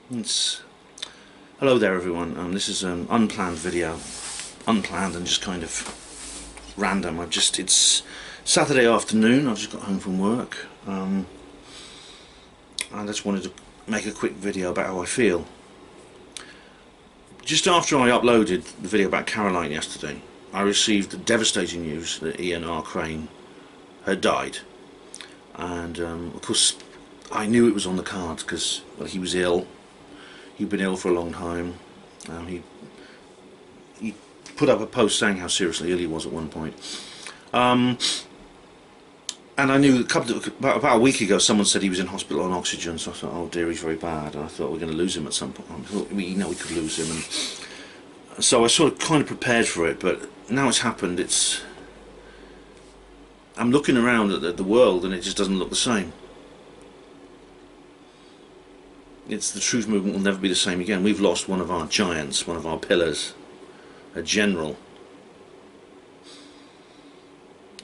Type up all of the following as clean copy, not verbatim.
It's Hello there everyone. This is an unplanned video, unplanned and just kind of random. It's Saturday afternoon. I've just got home from work. I just wanted to make a quick video about how I feel. Just after I uploaded the video about Caroline yesterday, I received the devastating news that Ian R. Crane had died, and of course I knew it was on the cards because he was ill. He'd been ill for a long time. He put up a post saying how seriously ill he was at one point. And I knew about a week ago someone said he was in hospital on oxygen, so I thought, oh dear, he's very bad. And I thought we're going to lose him at some point. I thought, we could lose him. And so I sort of kind of prepared for it, but now it's happened. I'm looking around at the world and it just doesn't look the same. The truth movement will never be the same again. We've lost one of our giants, one of our pillars, a general.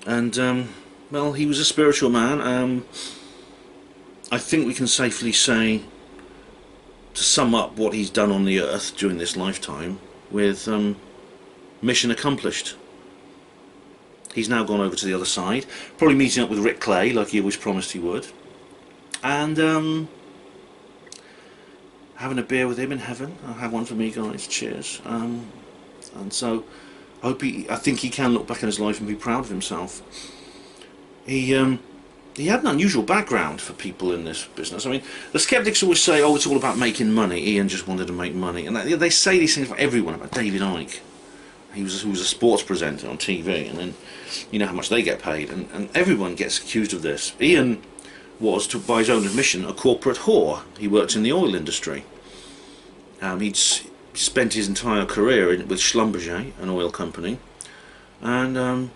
And well, he was a spiritual man. I think we can safely say, to sum up what he's done on the earth during this lifetime, with mission accomplished. He's now gone over to the other side, probably meeting up with Rick Clay like he always promised he would, and having a beer with him in heaven. I'll have one for me, guys. Cheers. And so I think he can look back on his life and be proud of himself. He had an unusual background for people in this business. I mean, the skeptics always say, oh, it's all about making money. Ian just wanted to make money, and they say these things about everyone, about David Icke, who was a sports presenter on TV, and then you know how much they get paid, and everyone gets accused of this. Ian was, by his own admission, a corporate whore. He worked in the oil industry. He'd spent his entire career with Schlumberger, an oil company, and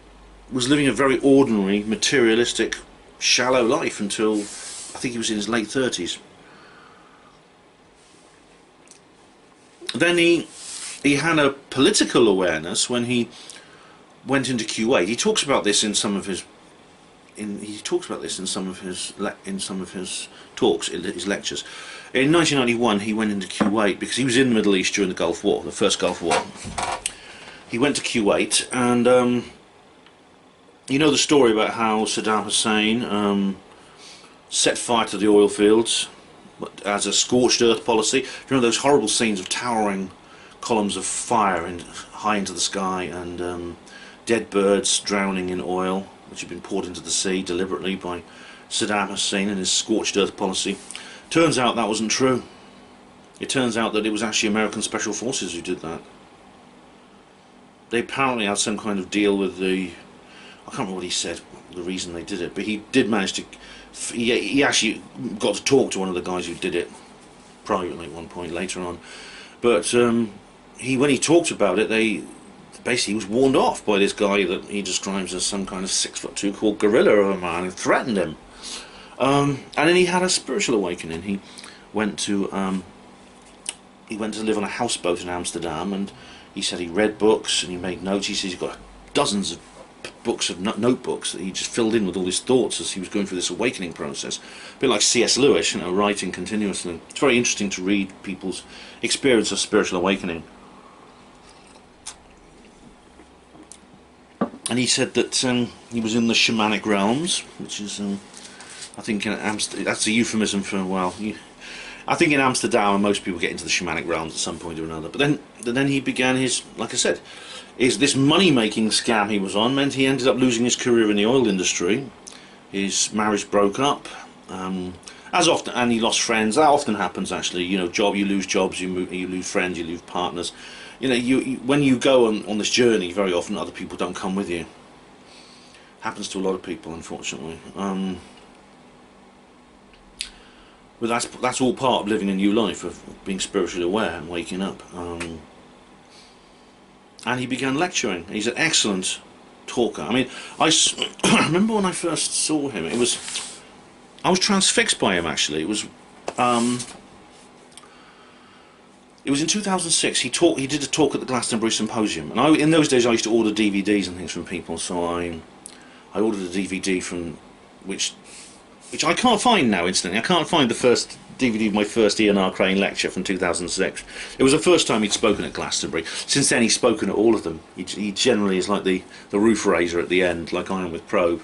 was living a very ordinary, materialistic, shallow life until I think he was in his late 30s. Then he had a political awareness when he went into Kuwait. He talks about this in some of his talks, in his lectures. In 1991 he went into Kuwait because he was in the Middle East during the Gulf War, the first Gulf War. He went to Kuwait, and you know the story about how Saddam Hussein set fire to the oil fields as a scorched earth policy. Remember those horrible scenes of towering columns of fire high into the sky, and dead birds drowning in oil which had been poured into the sea deliberately by Saddam Hussein and his scorched earth policy. Turns out that wasn't true. It turns out that it was actually American Special Forces who did that. They apparently had some kind of deal with I can't remember what he said, the reason they did it, but he did manage to, he actually got to talk to one of the guys who did it privately at one point later on. But when he talked about it, basically he was warned off by this guy that he describes as some kind of 6'2" called gorilla of a man who threatened him. And then he had a spiritual awakening. He went to live on a houseboat in Amsterdam, and he said he read books and he made notes. He says he's got dozens of books of notebooks that he just filled in with all his thoughts as he was going through this awakening process. A bit like C.S. Lewis, writing continuously. It's very interesting to read people's experience of spiritual awakening. And he said that he was in the shamanic realms, which is, I think, that's a euphemism for, well, I think in Amsterdam most people get into the shamanic realms at some point or another. But then he began his, like I said, this money-making scam he was on meant he ended up losing his career in the oil industry. His marriage broke up, as often, and he lost friends. That often happens, actually. You lose jobs, you lose friends, you lose partners. When you go on this journey, very often other people don't come with you. Happens to a lot of people, unfortunately. But that's all part of living a new life, of being spiritually aware and waking up. And he began lecturing. He's an excellent talker. I mean, I remember when I first saw him, I was transfixed by him, actually. It was in 2006. He did a talk at the Glastonbury Symposium, and in those days I used to order DVDs and things from people. So I ordered a DVD from which I can't find now instantly. I can't find the first DVD of my first Ian R. Crane lecture from 2006. It was the first time he'd spoken at Glastonbury. Since then he's spoken at all of them. He generally is like the roof raiser at the end, like I am with Probe.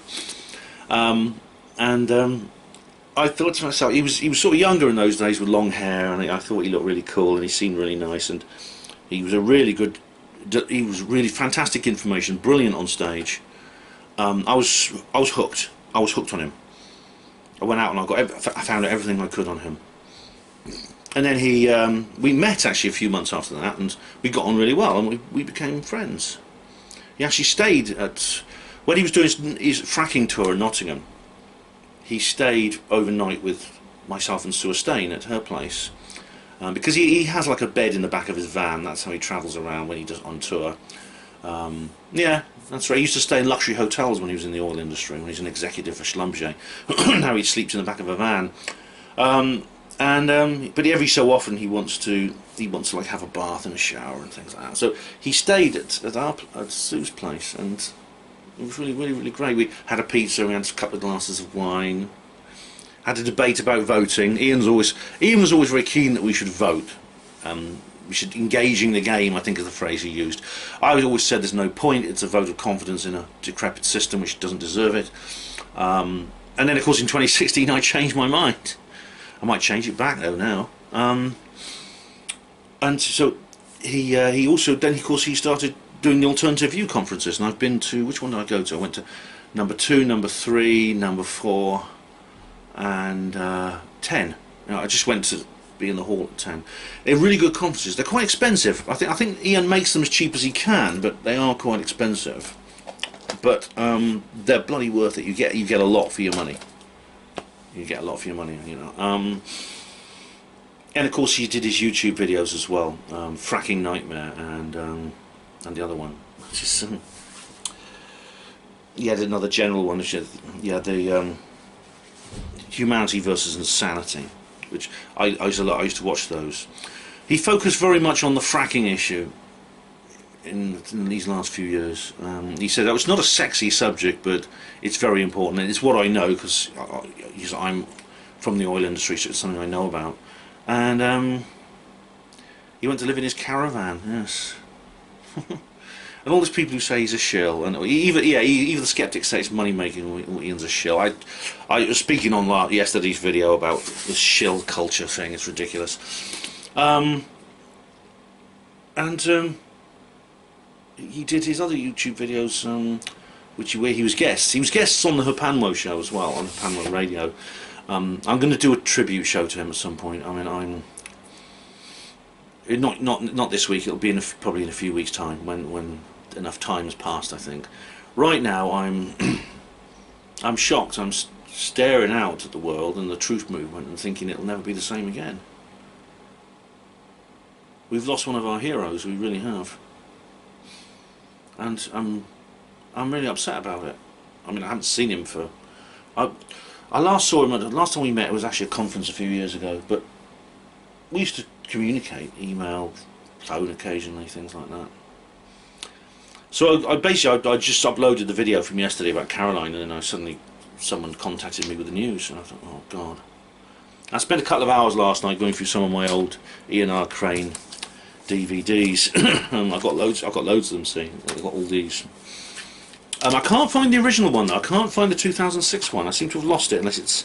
I thought to myself, he was sort of younger in those days with long hair, and I thought he looked really cool, and he seemed really nice, and he was he was really fantastic information, brilliant on stage. I was hooked. I was hooked on him. I went out and I found out everything I could on him. And then we met actually a few months after that, and we got on really well, and we became friends. He actually stayed when he was doing his fracking tour in Nottingham. He stayed overnight with myself and Sue Stain at her place, because he has like a bed in the back of his van. That's how he travels around when he does on tour. Yeah, that's right. He used to stay in luxury hotels when he was in the oil industry, when he was an executive for Schlumberger. Now he sleeps in the back of a van. But every so often he wants to like have a bath and a shower and things like that. So he stayed at Sue's place, and it was really great. We had a pizza, we had a couple of glasses of wine, had a debate about voting. Ian was always very keen that we should vote. We should engaging the game, I think is the phrase he used. I always said there's no point. It's a vote of confidence in a decrepit system which doesn't deserve it. And then of course in 2016 I changed my mind. I might change it back though now. And so he also then of course he started doing the Alternative View conferences, and I've been to, which one did I go to? I went to number 2, number 3, number 4, and 10. I just went to be in the hall at 10. They're really good conferences. They're quite expensive. I think Ian makes them as cheap as he can, but they are quite expensive. But they're bloody worth it. You get a lot for your money. You get a lot for your money, you know. And of course he did his YouTube videos as well, Fracking Nightmare and the other one, which is he had another general one, which is, the Humanity versus Insanity, which I used to watch those. He focused very much on the fracking issue in these last few years. He said that it's not a sexy subject, but it's very important, and it's what I know because I'm from the oil industry, so it's something I know about. And he went to live in his caravan, yes. And all these people who say he's a shill, and even the skeptics say it's money making. Ian's a shill. I was speaking on yesterday's video about the shill culture thing. It's ridiculous. He did his other YouTube videos, where he was guests. He was guests on the Hapanwo show as well, on Hapanwo Radio. I'm going to do a tribute show to him at some point. I mean, not this week. It'll be probably in a few weeks' time when enough time has passed. I think. Right now, I'm shocked. I'm staring out at the world and the truth movement and thinking it'll never be the same again. We've lost one of our heroes. We really have. And I'm really upset about it. I mean, I haven't seen him for. I last saw him last time we met. It was actually a conference a few years ago. But we used to communicate, email, phone occasionally, things like that. So I just uploaded the video from yesterday about Caroline, and then someone contacted me with the news, and I thought, oh God. I spent a couple of hours last night going through some of my old Ian R. Crane DVDs. I've got loads of them. See, I've got all these. I can't find the original one though. I can't find the 2006 one. I seem to have lost it, unless it's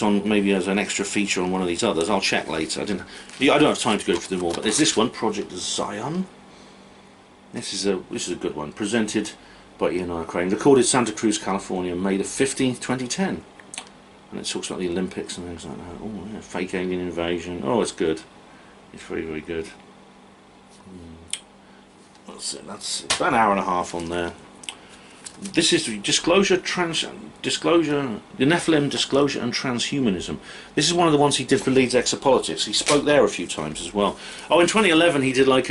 on maybe as an extra feature on one of these others. I'll check later. I don't have time to go through them all. But there's this one, Project Zion. This is a good one. Presented by Ian R. Crane. Recorded Santa Cruz, California, May the 15th, 2010. And it talks about the Olympics and things like that. Oh, yeah, fake alien invasion. Oh, it's good. It's very good. That's it. That's about an hour and a half on there. This is the Disclosure, the Nephilim, Disclosure and Transhumanism. This is one of the ones he did for Leeds Exopolitics. He spoke there a few times as well. Oh, in 2011 he did like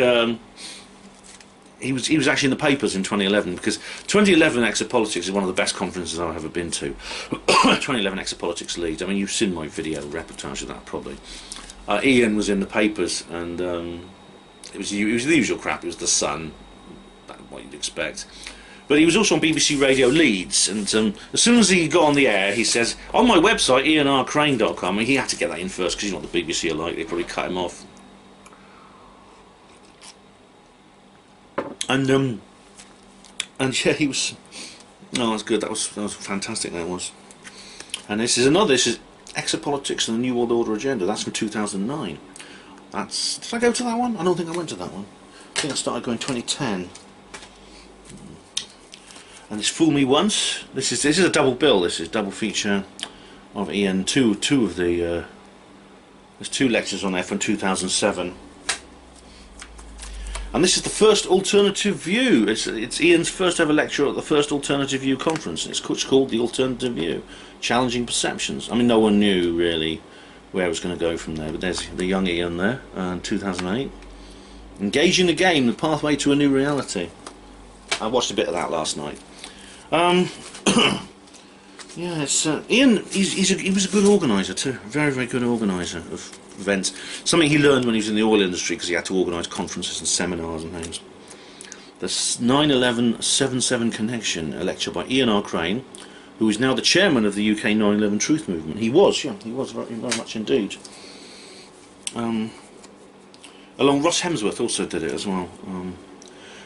he was actually in the papers in 2011, because 2011 Exopolitics is one of the best conferences I've ever been to. 2011 Exopolitics Leeds. I mean, you've seen my video reportage of that probably. Ian was in the papers, and it was the usual crap. It was the Sun, what you'd expect. But he was also on BBC Radio Leeds, and as soon as he got on the air, he says, on my website, ianrcrane.com, and he had to get that in first, because he's not the BBC alike, they probably cut him off. And yeah, he was... No, that's good, that was fantastic, that was. And this is Exopolitics and the New World Order Agenda, that's from 2009. Did I go to that one? I don't think I went to that one. I think I started going 2010. And this Fool Me Once. This is a double bill. This is double feature of Ian. Two of the. There's 2 lectures on there from 2007. And this is the first alternative view. It's Ian's first ever lecture at the first alternative view conference. It's called the Alternative View, Challenging Perceptions. I mean, no one knew really where it was going to go from there. But there's the young Ian there, 2008. Engaging the game, the pathway to a new reality. I watched a bit of that last night. Yeah, it's Ian. He was a good organiser too. Very, very good organiser of events. Something he learned when he was in the oil industry, because he had to organise conferences and seminars and things. The 9/11/77 Connection, a lecture by Ian R. Crane, who is now the chairman of the UK 9/11 Truth Movement. He was very, very much indeed. Along Ross Hemsworth also did it as well.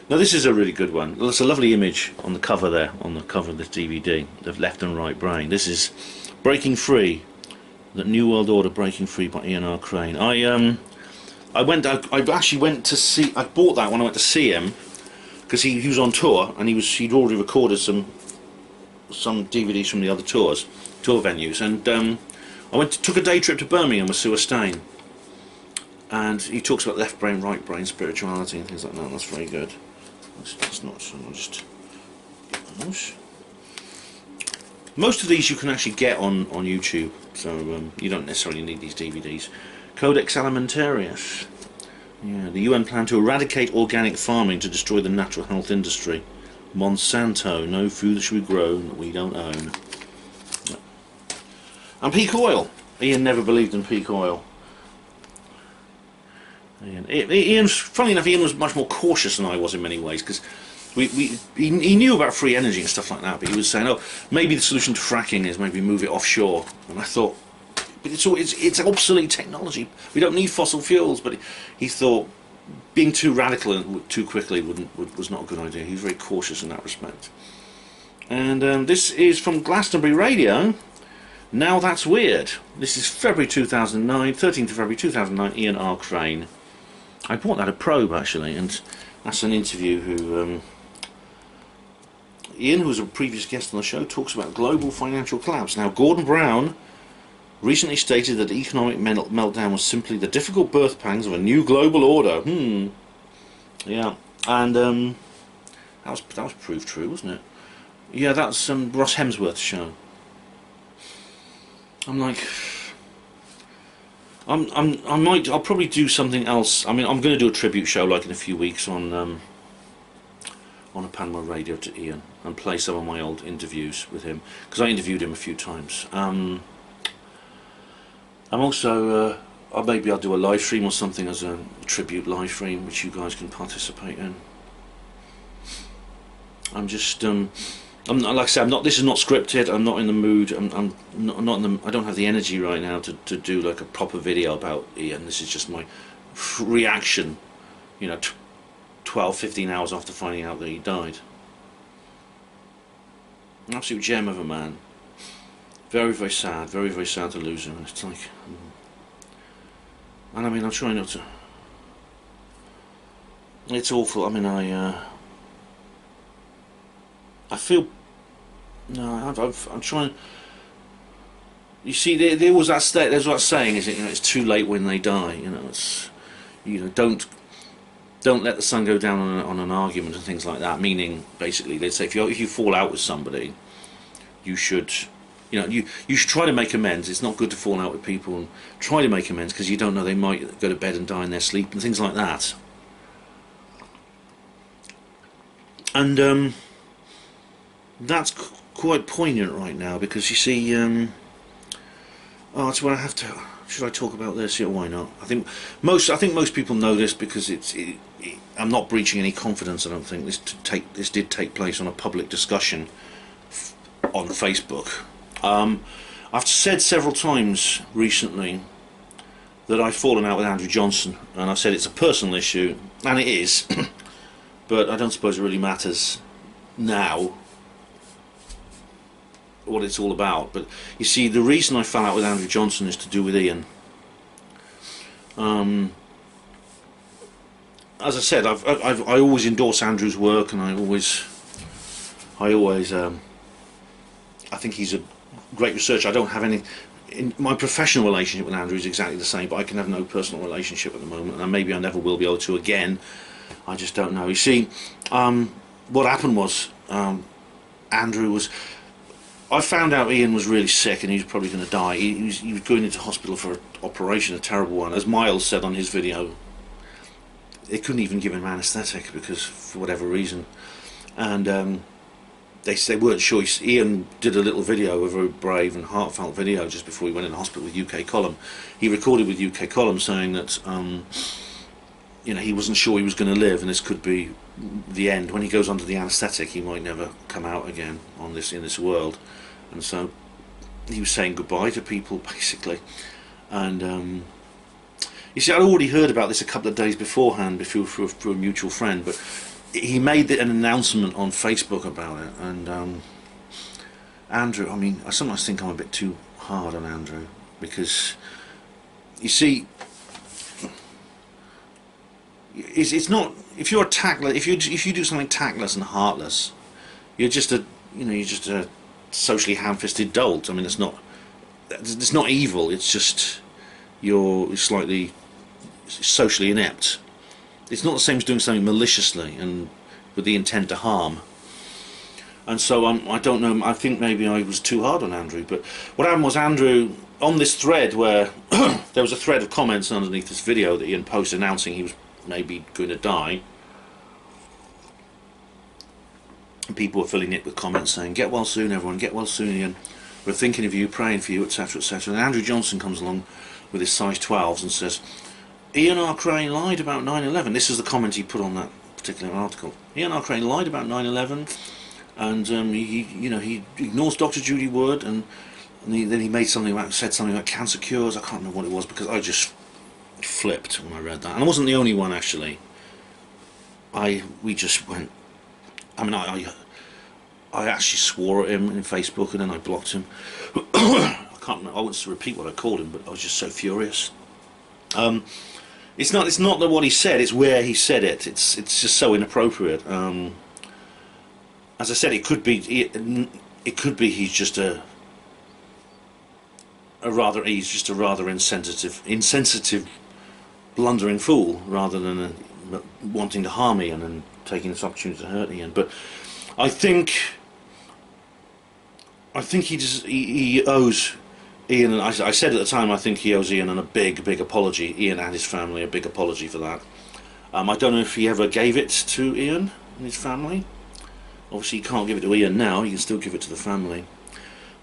Now this is a really good one. There's a lovely image on the cover there, on the cover of this DVD, of Left and Right Brain. This is Breaking Free, the New World Order Breaking Free by Ian R. Crane. I actually went to see, I bought that when I went to see him, because he was on tour, and he'd already recorded some DVDs from the other tour venues, and I took a day trip to Birmingham with Sue Stain, and he talks about left brain, right brain, spirituality and things like that. That's very good. It's not just... Most of these you can actually get on YouTube, so you don't necessarily need these DVDs. Codex Alimentarius. Yeah, the UN plan to eradicate organic farming to destroy the natural health industry. Monsanto, no food should be grown that we don't own. And peak oil. Ian never believed in peak oil. Ian, funny enough, Ian was much more cautious than I was in many ways, because he knew about free energy and stuff like that, but he was saying, oh, maybe the solution to fracking is maybe move it offshore. And I thought, but it's obsolete technology. We don't need fossil fuels. But he thought being too radical too quickly was not a good idea. He was very cautious in that respect. And this is from Glastonbury Radio. Now That's Weird. This is February 2009, 13th of February 2009, Ian R. Crane. I bought that at Probe actually, and that's an interview who... Ian, who was a previous guest on the show, talks about global financial collapse. Now, Gordon Brown recently stated that the economic meltdown was simply the difficult birth pangs of a new global order. Yeah, and that was proved true, wasn't it? Yeah, that's Ross Hemsworth's show. I'm like, I'll probably do something else. I mean, I'm going to do a tribute show like in a few weeks on a Panama Radio to Ian, and play some of my old interviews with him, because I interviewed him a few times. I'm also maybe I'll do a live stream or something as a tribute live stream, which you guys can participate in. I'm just I'm not, like I said, this is not scripted. I'm not in the mood. I'm not in the. I don't have the energy right now to do like a proper video about Ian. This is just my reaction, you know, 12-15 hours after finding out that he died. An absolute gem of a man. Very, very sad. Very, very sad to lose him. It's like, and I mean, I'm trying not to. It's awful. I mean, I feel. No, I'm trying. You see, there was that state. There's that saying, is it? You know, it's too late when they die. You know, it's, you know, don't let the sun go down on an argument and things like that. Meaning, basically, they'd say if you fall out with somebody, you should, you know, you should try to make amends. It's not good to fall out with people and try to make amends, because you don't know, they might go to bed and die in their sleep and things like that. And that's quite poignant right now, because you see, oh, it's where I have to. should I talk about this? Yeah, why not? I think most people know this because I'm not breaching any confidence. I don't think this did take place on a public discussion on Facebook. I've said several times recently that I've fallen out with Andrew Johnson, and I've said it's a personal issue, and it is, but I don't suppose it really matters now what it's all about. But you see, the reason I fell out with Andrew Johnson is to do with Ian. As I said, I always endorse Andrew's work, and I think he's a great researcher. I don't have any. In my professional relationship with Andrew is exactly the same, but I can have no personal relationship at the moment, and maybe I never will be able to again. I just don't know. You see, what happened was Andrew was. I found out Ian was really sick and he was probably going to die. He was going into hospital for an operation, a terrible one. As Miles said on his video, they couldn't even give him anaesthetic because for whatever reason, and they weren't sure. Ian did a little video, a very brave and heartfelt video just before he went in the hospital with UK Column. He recorded with UK Column saying that he wasn't sure he was going to live and this could be the end. When he goes under the anaesthetic, he might never come out again in this world. And so he was saying goodbye to people basically. And you see, I'd already heard about this a couple of days beforehand through a mutual friend, but he made an announcement on Facebook about it. And Andrew, I mean, I sometimes think I'm a bit too hard on Andrew, because you see, it's not, if you're a tactless, if you do something tactless and heartless, you're just a socially ham-fisted dolt. I mean, it's not evil. It's just you're slightly socially inept. It's not the same as doing something maliciously and with the intent to harm. And so I don't know, I think maybe I was too hard on Andrew. But what happened was, Andrew, on this thread where there was a thread of comments underneath this video that Ian posted announcing he was maybe going to die, and people were filling it with comments saying, "Get well soon, everyone, get well soon, Ian. We're thinking of you, praying for you, etc, etc." And Andrew Johnson comes along with his size 12s and says, "Ian R. Crane lied about 9/11. This is the comment he put on that particular article. "Ian R. Crane lied about 9/11, and he ignores Dr. Judy Wood, and then he said something about cancer cures. I can't remember what it was, because I just flipped when I read that, and I wasn't the only one actually. We just went. I mean, I actually swore at him in Facebook, and then I blocked him. I can't remember. I won't repeat what I called him, but I was just so furious. It's not that what he said; it's where he said it. It's just so inappropriate. As I said, it could be he's just a rather insensitive, blundering fool, rather than wanting to harm Ian and taking this opportunity to hurt Ian. But I think he owes Ian, and I said at the time, I think he owes Ian a big apology. Ian and his family a big apology for that. I don't know if he ever gave it to Ian and his family. Obviously, he can't give it to Ian now. He can still give it to the family.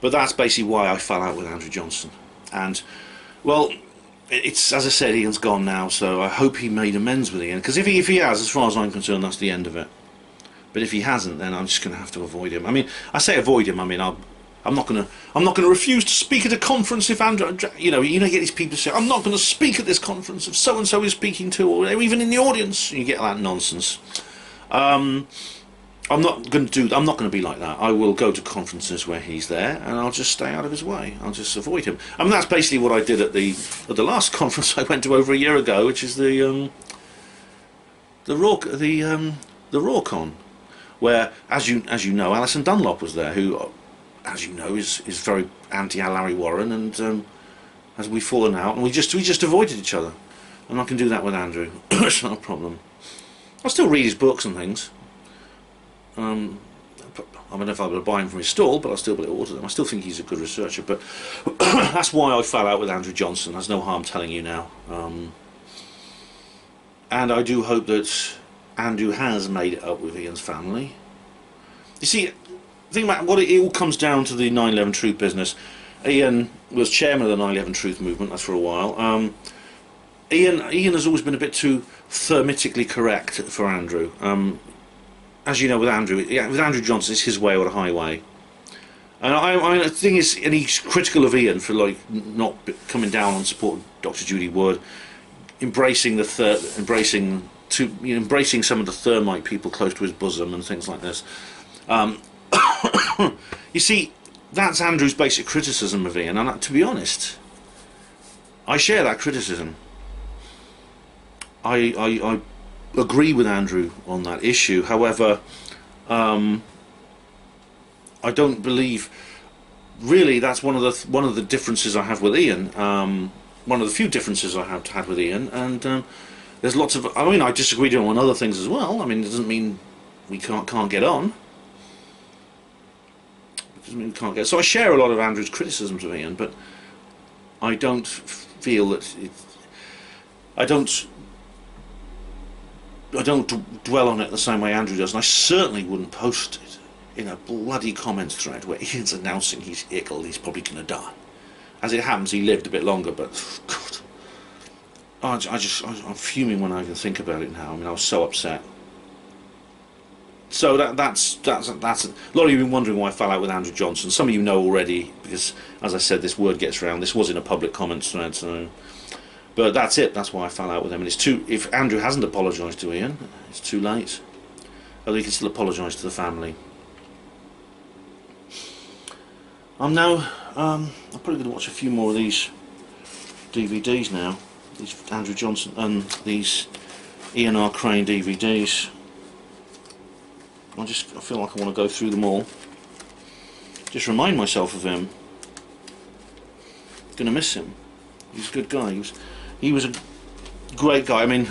But that's basically why I fell out with Andrew Johnson. And, well, it's, as I said, Ian's gone now, so I hope he made amends with Ian. Because if he has, as far as I'm concerned, that's the end of it. But if he hasn't, then I'm just going to have to avoid him. I mean, I say avoid him. I mean, I'm not going to refuse to speak at a conference if Andrew, you get these people say, "I'm not going to speak at this conference if so and so is speaking to," or even in the audience. You get that nonsense. I'm not going to be like that. I will go to conferences where he's there, and I'll just stay out of his way. I'll just avoid him. I mean, that's basically what I did at the last conference I went to over a year ago, which is the Rawcon, where, as you know, Alison Dunlop was there, who, as you know, is very anti-Larry Warren, and as we've fallen out, and we just avoided each other. And I can do that with Andrew. It's not a problem. I'll still read his books and things. I don't know if I'll be able to buy him from his stall, but I'll still be able to order them. I still think he's a good researcher, but that's why I fell out with Andrew Johnson. There's no harm telling you now. And I do hope that Andrew has made it up with Ian's family. You see, the thing about what it all comes down to, the 9/11 truth business. Ian was chairman of the 9/11 Truth Movement. That's for a while. Ian has always been a bit too thermitically correct for Andrew. As you know, with Andrew Johnson, it's his way or the highway. And the thing is, and he's critical of Ian for like not coming down on support of Dr. Judy Wood, embracing embracing some of the Thermite people close to his bosom and things like this. You see, that's Andrew's basic criticism of Ian, and to be honest, I share that criticism. I agree with Andrew on that issue. However, I don't believe, really, that's one of the differences I have with Ian. One of the few differences I have had with Ian, and there's lots of. I mean, I disagree on other things as well. I mean, it doesn't mean we can't get on. It doesn't mean we can't get. So I share a lot of Andrew's criticisms of Ian, but I don't feel that I don't dwell on it the same way Andrew does, and I certainly wouldn't post it in a bloody comments thread where Ian's announcing he's ill, he's probably going to die. As it happens, he lived a bit longer, but God, I'm fuming when I even think about it now. I mean, I was so upset. So that's a lot of you have been wondering why I fell out with Andrew Johnson. Some of you know already, because as I said, this word gets around. This was in a public comments thread, so. But that's it. That's why I fell out with him. And it's too. If Andrew hasn't apologised to Ian, it's too late. Although he can still apologise to the family. I'm probably going to watch a few more of these DVDs now. These Andrew Johnson and these Ian R. Crane DVDs. I feel like I want to go through them all. Just remind myself of him. Gonna miss him. He's a good guy. He was a great guy. I mean,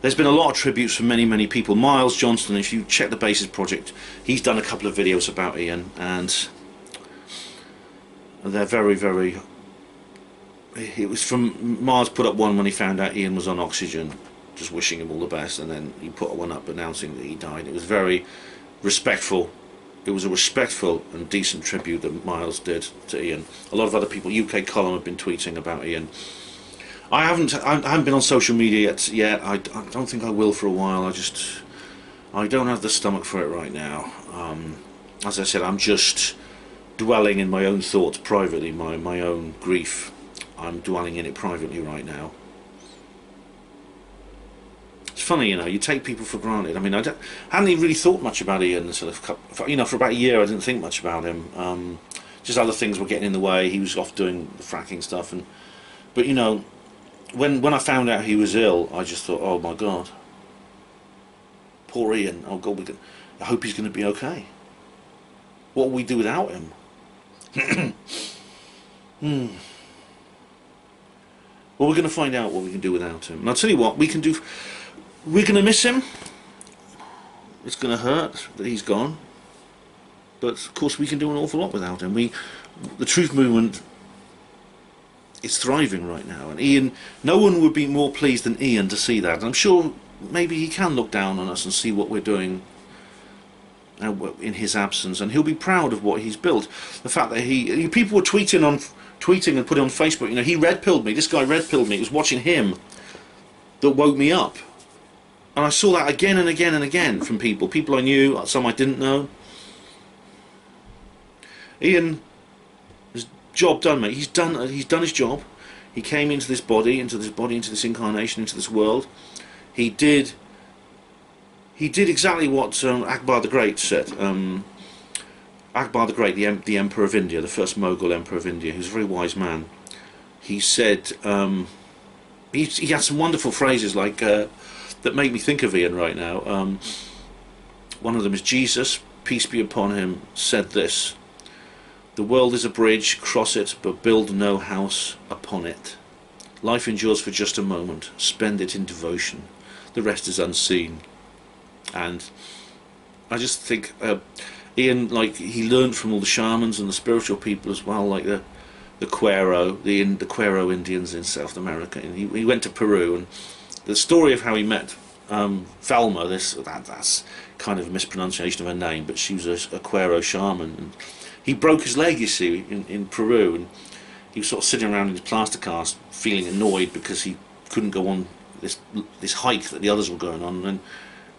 there's been a lot of tributes from many people. Miles Johnston, if you check the Bases Project, he's done a couple of videos about Ian, and they're very. It was from Miles put up one when he found out Ian was on oxygen, just wishing him all the best, and then he put one up announcing that he died. It was very respectful. It was a respectful and decent tribute that Miles did to Ian. A lot of other people, UK Column, have been tweeting about Ian. I haven't been on social media yet. I don't think I will for a while. I don't have the stomach for it right now. As I said, I'm just dwelling in my own thoughts privately, my own grief. I'm dwelling in it privately right now. It's funny, you know, you take people for granted. I mean, hadn't even really thought much about Ian until for about a year. I didn't think much about him. Just other things were getting in the way. He was off doing the fracking stuff, but you know, when I found out he was ill, I just thought, oh my God, poor Ian. Oh God, I hope he's going to be okay. What will we do without him? Well, we're going to find out what we can do without him. And I'll tell you what we can do. We're going to miss him. It's going to hurt that he's gone. But of course we can do an awful lot without him. The Truth Movement is thriving right now, and Ian, no one would be more pleased than Ian to see that. And I'm sure maybe he can look down on us and see what we're doing in his absence, and he'll be proud of what he's built. The fact that people were tweeting and putting on Facebook, you know, he red-pilled me. This guy red-pilled me. It was watching him that woke me up. And I saw that again and again and again from people I knew, some I didn't know. Ian, his job done, mate. He's done his job. He came into this body, into this incarnation, into this world. He did exactly what Akbar the Great said. Akbar the Great, the Emperor of India, the first Mughal Emperor of India, who's a very wise man. He said, he had some wonderful phrases like that make me think of Ian right now. One of them is, Jesus, peace be upon him, said this: "The world is a bridge, cross it, but build no house upon it. Life endures for just a moment, spend it in devotion. The rest is unseen." And I just think Ian, like, he learned from all the shamans and the spiritual people as well, like the Quero, the Quero Indians in South America. And he went to Peru, and the story of how he met Velma, that's kind of a mispronunciation of her name, but she was a Quero shaman, and he broke his leg, you see, in Peru, and he was sort of sitting around in his plaster cast feeling annoyed because he couldn't go on this hike that the others were going on.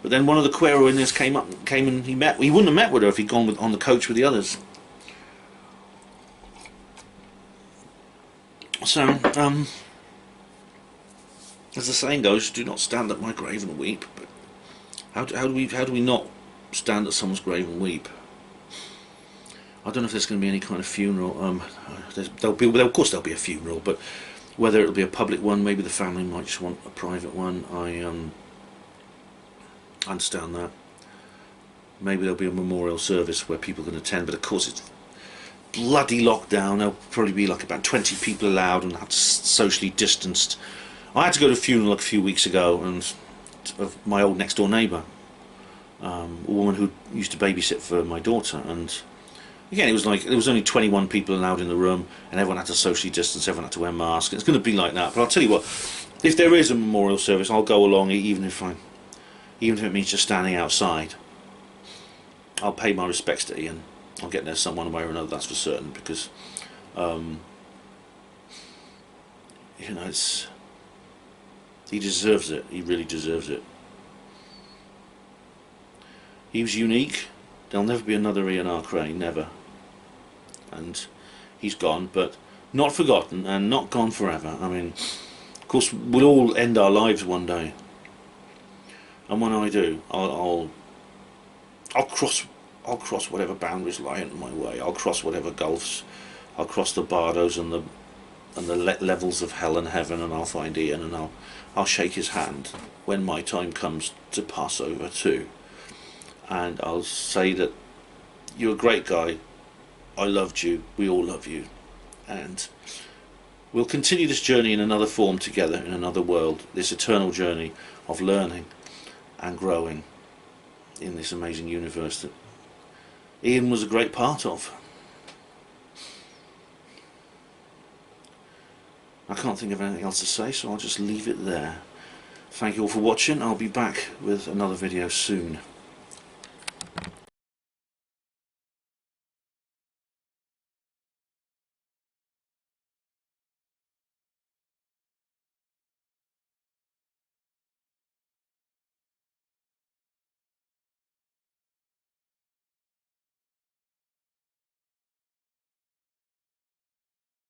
But then one of the Quero Indians came and he wouldn't have met with her if he'd gone on the coach with the others. So, as the saying goes, do not stand at my grave and weep. But how do we not stand at someone's grave and weep? I don't know if there's going to be any kind of funeral. Of course there'll be a funeral, but whether it'll be a public one, maybe the family might just want a private one. I understand that. Maybe there'll be a memorial service where people can attend, but of course it's bloody lockdown. There'll probably be like about 20 people allowed and that's socially distanced. I had to go to a funeral like a few weeks ago, and of my old next door neighbour, a woman who used to babysit for my daughter, and again it was like there was only 21 people allowed in the room, and everyone had to socially distance, everyone had to wear masks. It's going to be like that. But I'll tell you what, if there is a memorial service, I'll go along, even if it means just standing outside. I'll pay my respects to Ian. I'll get there some one way or another, that's for certain, because you know, he deserves it. He really deserves it. He was unique. There'll never be another Ian R. Crane, never. And he's gone, but not forgotten and not gone forever. I mean, of course, we'll all end our lives one day, and when I do, I'll cross whatever boundaries lie in my way. I'll cross whatever gulfs. I'll cross the bardos and the levels of hell and heaven, and I'll find Ian, and I'll shake his hand when my time comes to pass over too. And I'll say that you're a great guy. I loved you. We all love you. And we'll continue this journey in another form together, in another world. This eternal journey of learning and growing in this amazing universe that Ian was a great part of. I can't think of anything else to say, so I'll just leave it there. Thank you all for watching. I'll be back with another video soon.